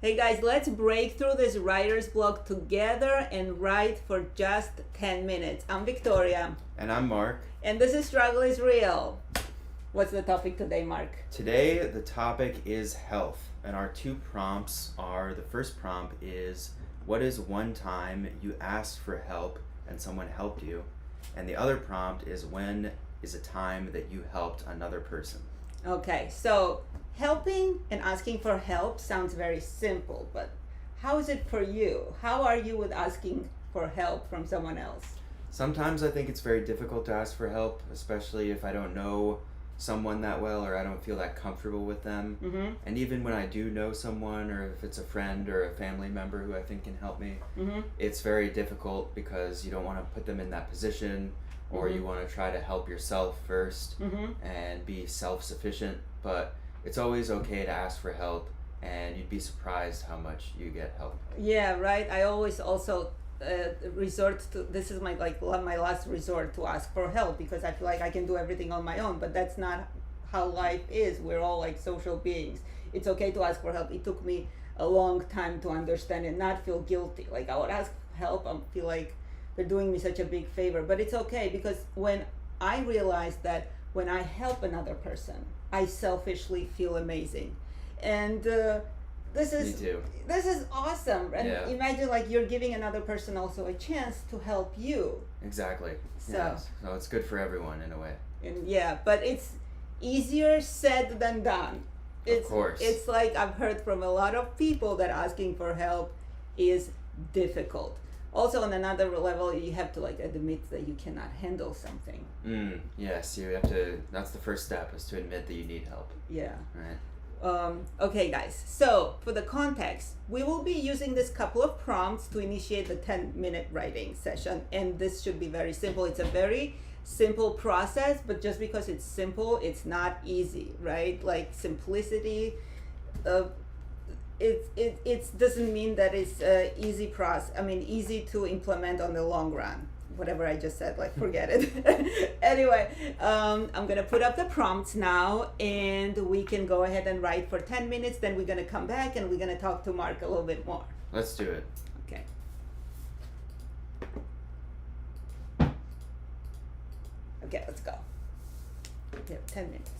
Hey guys, let's break through this writer's block together and write for just 10 minutes. I'm Victoria. And I'm Mark. And this is Struggle is Real. What's the topic today, Mark? Today, the topic is health. And our two prompts are, the first prompt is, what is one time you asked for help and someone helped you? And the other prompt is, when is a time that you helped another person? Okay, so helping and asking for help sounds very simple, but how is it for you? How are you with asking for help from someone else? Sometimes I think it's very difficult to ask for help, especially if I don't know someone that well or I don't feel that comfortable with them. Mm-hmm. And even when I do know someone, or if it's a friend or a family member who I think can help me, it's very difficult because you don't want to put them in that position, or you want to try to help yourself first and be self-sufficient. But it's always okay to ask for help, and you'd be surprised how much you get help. Yeah, right. I always also resort to, this is my last resort to ask for help, because I feel like I can do everything on my own, but that's not how life is. We're all like social beings. It's okay to ask for help. It took me a long time to understand and not feel guilty. Like, I would ask help, I feel like they're doing me such a big favor, but it's okay, because when I realized that when I help another person, I selfishly feel amazing. And this is Me too. this is awesome. And Yeah. imagine, like, you're giving another person also a chance to help you. Exactly. So, Yes. So it's good for everyone in a way. and yeah, but it's easier said than done. Of course. It's like, I've heard from a lot of people that asking for help is difficult. Also, on another level, you have to like admit that you cannot handle something. Yes, you have to. That's the first step, is to admit that you need help. Yeah. Right. Okay, guys. So for the context, we will be using this couple of prompts to initiate the 10-minute writing session, and this should be very simple. It's a very simple process, but just because it's simple, it's not easy, right? Like, simplicity. It doesn't mean that it's easy process. I mean, easy to implement on the long run. Whatever I just said, like, forget it. Anyway, I'm gonna put up the prompts now, and we can go ahead and write for 10 minutes. Then we're gonna come back and we're gonna talk to Mark a little bit more. Let's do it. Okay. Okay, let's go. Okay, 10 minutes.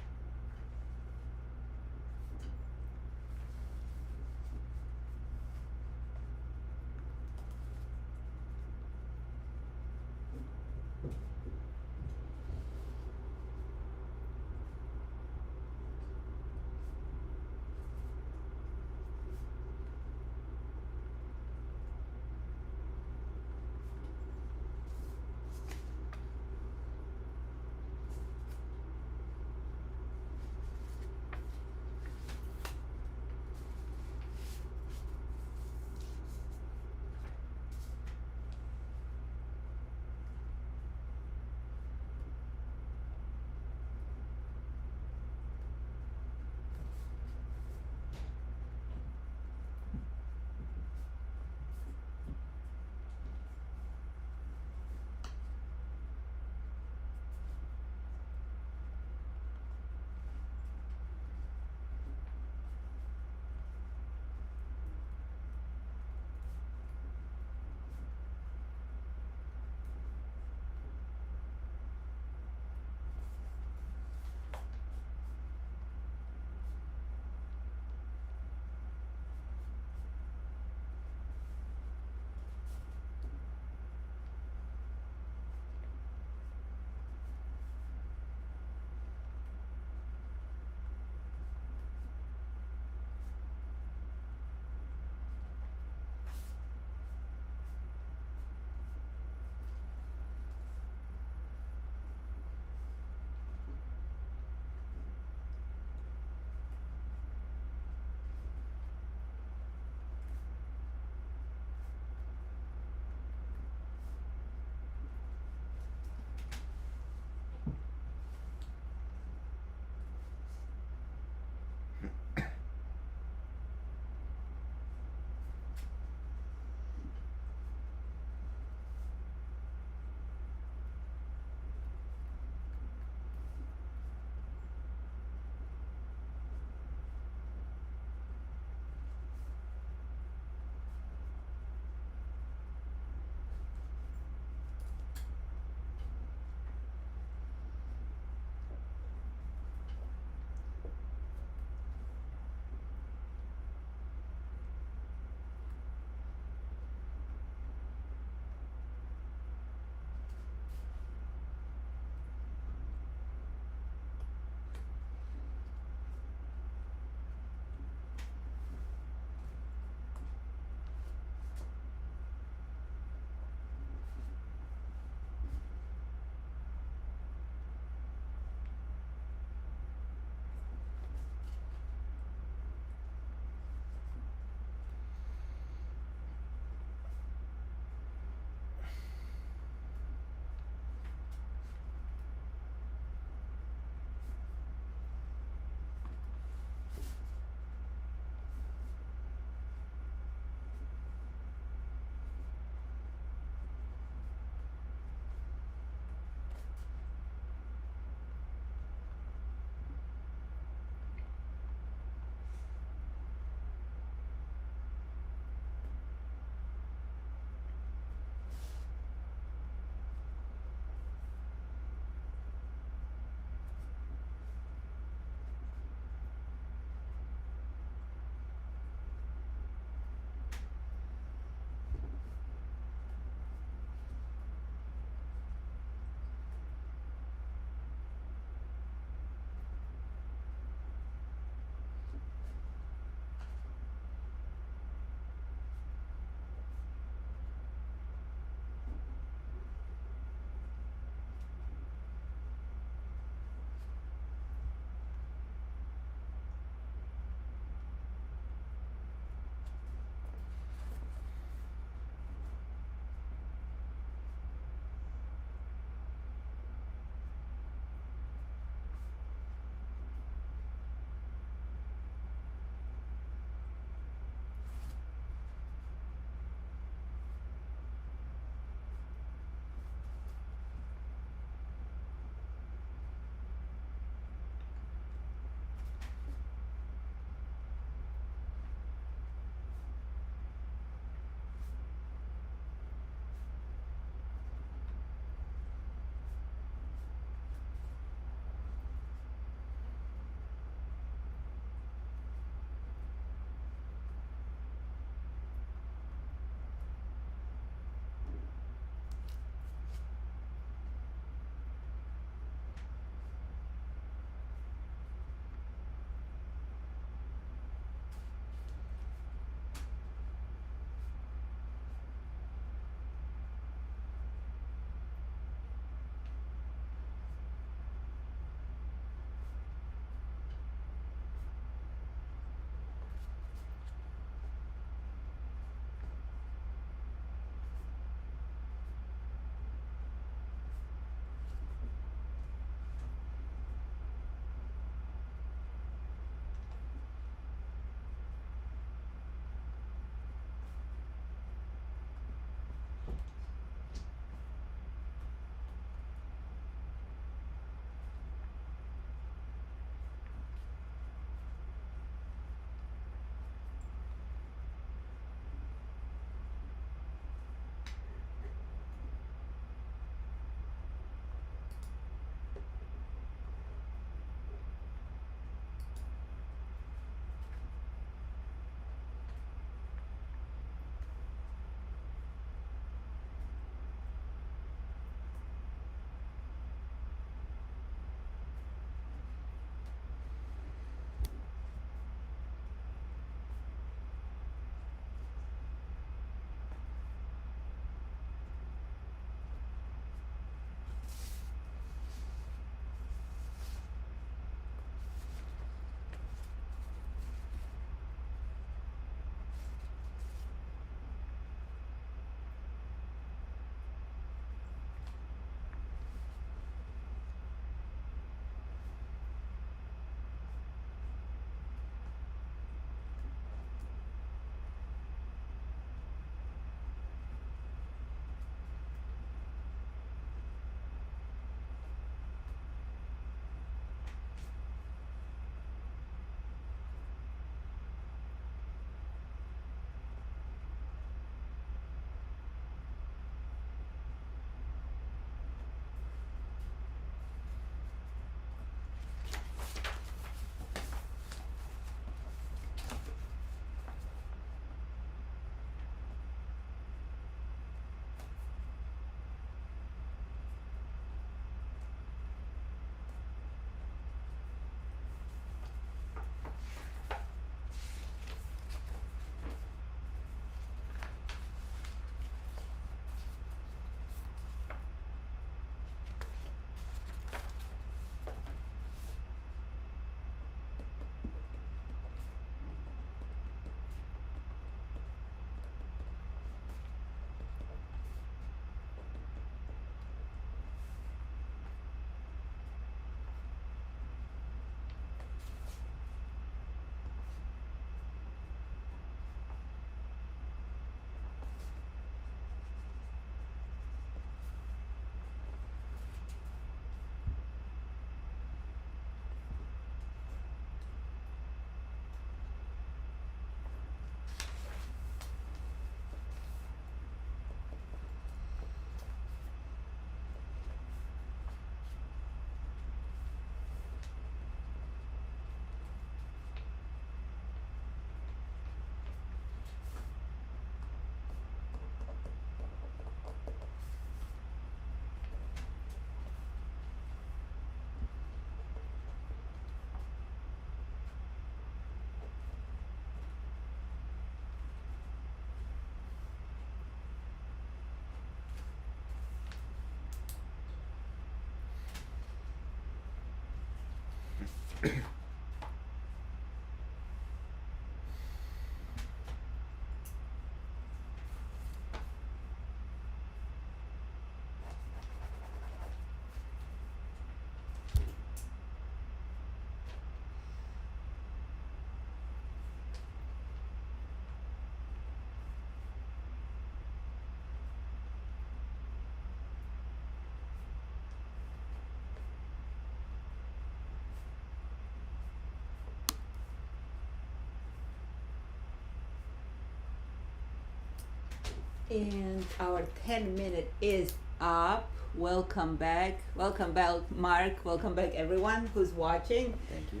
And our 10-minute is up. Welcome back. Welcome back, Mark. Welcome back, everyone who's watching. Thank you.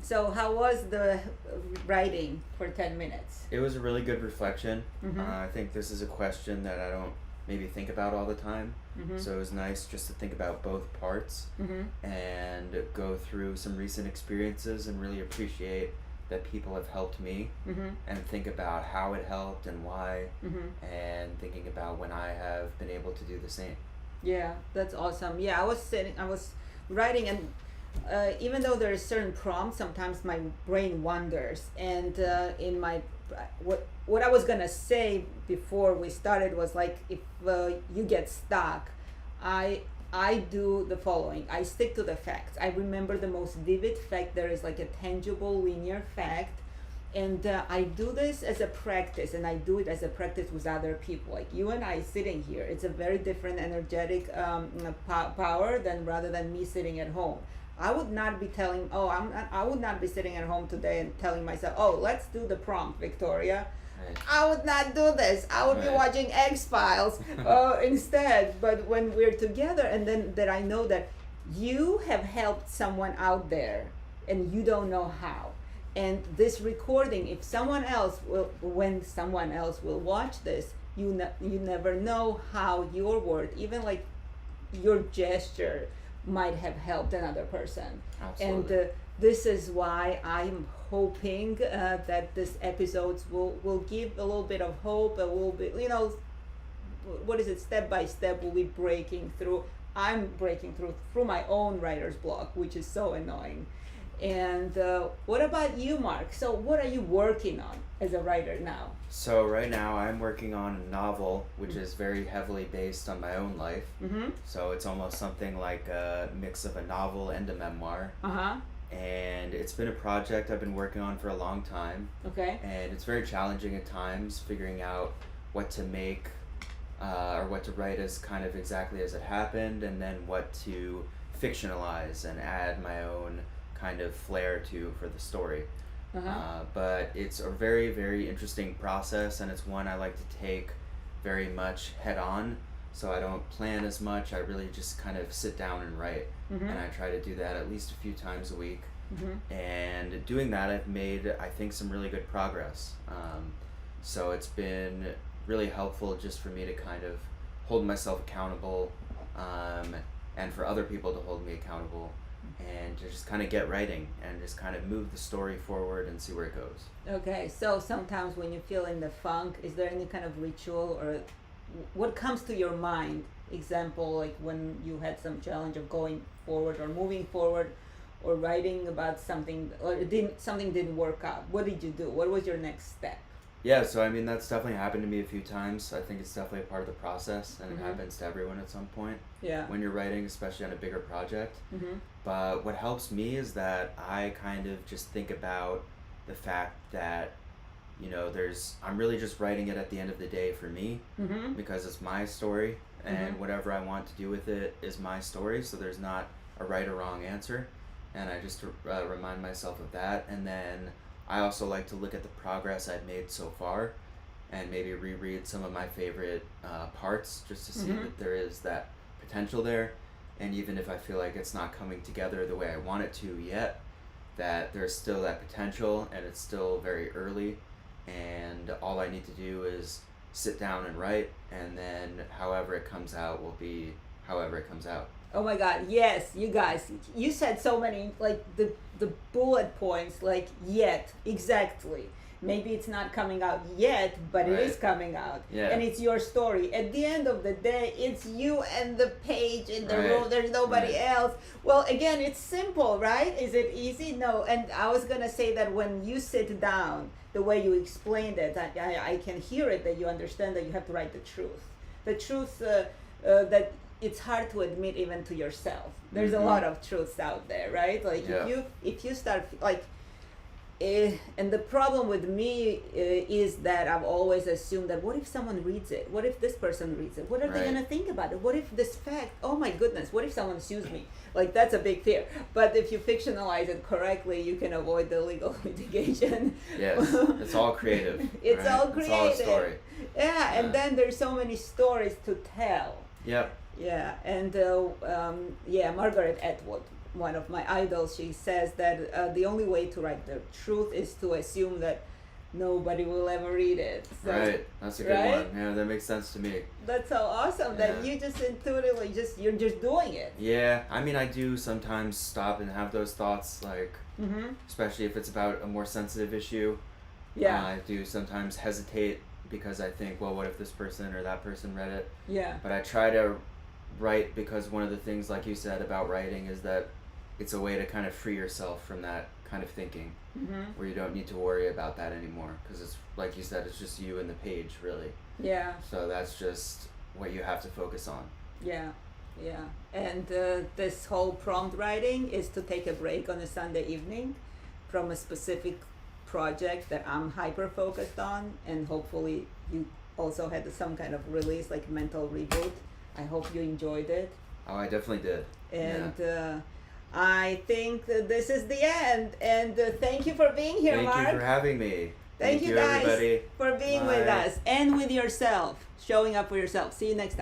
So how was the writing for 10 minutes? It was a really good reflection. Mm-hmm. I think this is a question that I don't maybe think about all the time. Mm-hmm. So it was nice just to think about both parts Mm-hmm. and go through some recent experiences and really appreciate that people have helped me Mm-hmm. and think about how it helped and why, Mm-hmm. and thinking about when I have been able to do the same. Yeah, that's awesome. Yeah, I was writing, and even though there are certain prompts, sometimes my brain wanders. And in my what I was gonna say before we started was like, if you get stuck, I do the following. I stick to the facts. I remember the most vivid fact. There is like a tangible, linear fact. And I do this as a practice, and I do it as a practice with other people, like you and I sitting here. It's a very different energetic power than rather than me sitting at home. I would not be telling, I would not be sitting at home today and telling myself, oh, let's do the prompt, Victoria. Right. I would not do this. I would be Right. watching X-Files instead. But when we're together, and then that I know that you have helped someone out there and you don't know how. And this recording, if someone else will, when someone else will watch this, you never know how your word, even like your gesture, might have helped another person. Absolutely. And this is why I'm hoping that this episodes will give a little bit of hope, a little bit, what is it, step by step we'll be breaking through. I'm breaking through my own writer's block, which is so annoying. And what about you, Mark? So what are you working on as a writer now? So right now I'm working on a novel which is very heavily based on my own life. Mm-hmm. So it's almost something like a mix of a novel and a memoir. Uh-huh. And it's been a project I've been working on for a long time. Okay. And it's very challenging at times figuring out what to make or what to write as kind of exactly as it happened, and then what to fictionalize and add my own kind of flair to for the story. Uh-huh. But it's a very, very interesting process, and it's one I like to take very much head on. So I don't plan as much. I really just kind of sit down and write. Mm-hmm. And I try to do that at least a few times a week. Mm-hmm. And doing that, I've made, I think, some really good progress. So it's been really helpful just for me to kind of hold myself accountable, and for other people to hold me accountable, and to just kind of get writing and just kind of move the story forward and see where it goes. Okay, so sometimes when you feel in the funk, is there any kind of ritual or what comes to your mind? Example, like when you had some challenge of going forward or moving forward, or writing about something, or something didn't work out. What did you do? What was your next step? Yeah, so I mean, that's definitely happened to me a few times. I think it's definitely a part of the process, and Mm-hmm. it happens to everyone at some point Yeah. when you're writing, especially on a bigger project. Mm-hmm. But what helps me is that I kind of just think about the fact that, I'm really just writing it at the end of the day for me, Mm-hmm. because it's my story, and Mhm. whatever I want to do with it is my story, so there's not a right or wrong answer. And I just remind myself of that. And then I also like to look at the progress I've made so far and maybe reread some of my favorite parts, just to see Mhm. that there is that potential there. And even if I feel like it's not coming together the way I want it to yet, that there's still that potential, and it's still very early, and all I need to do is sit down and write, and then however it comes out will be however it comes out. Oh my God, yes, you guys, you said so many, like the bullet points, like yet, exactly. maybe it's not coming out yet, but it is coming out. Yeah. And it's your story. At the end of the day, it's you and the page in the room. There's nobody else. Well, again, it's simple, right? Is it easy? No. And I was going to say that when you sit down, the way you explained it, I can hear it, that you understand that you have to write the truth. The truth that it's hard to admit even to yourself. There's a lot of truths out there, right? Like if you start like, and the problem with me is that I've always assumed that what if someone reads it? What if this person reads it? What are they gonna think about it? What if this fact? Oh my goodness! What if someone sues me? Like that's a big fear. But if you fictionalize it correctly, you can avoid the legal litigation. Yes, it's all creative. It's all creative. It's all a story. Yeah, and then there's so many stories to tell. Yep. Yeah, and Margaret Atwood, one of my idols, she says that the only way to write the truth is to assume that nobody will ever read it. So, right, that's a good one. Yeah, that makes sense to me. That's so awesome that you just intuitively you're just doing it. Yeah, I mean, I do sometimes stop and have those thoughts, like, especially if it's about a more sensitive issue. Yeah. I do sometimes hesitate because I think, well, what if this person or that person read it? Yeah. But I try to write because one of the things, like you said, about writing is that it's a way to kind of free yourself from that kind of thinking, where you don't need to worry about that anymore, because it's like you said, it's just you and the page, really. Yeah. So that's just what you have to focus on. Yeah. And this whole prompt writing is to take a break on a Sunday evening from a specific project that I'm hyper focused on, and hopefully you also had some kind of release, like mental reboot. I hope you enjoyed it. Oh, I definitely did. And I think that this is the end. And thank you for being here, Mark. Thank you for having me. Thank you guys everybody. for being with us and with yourself, showing up for yourself. See you next time.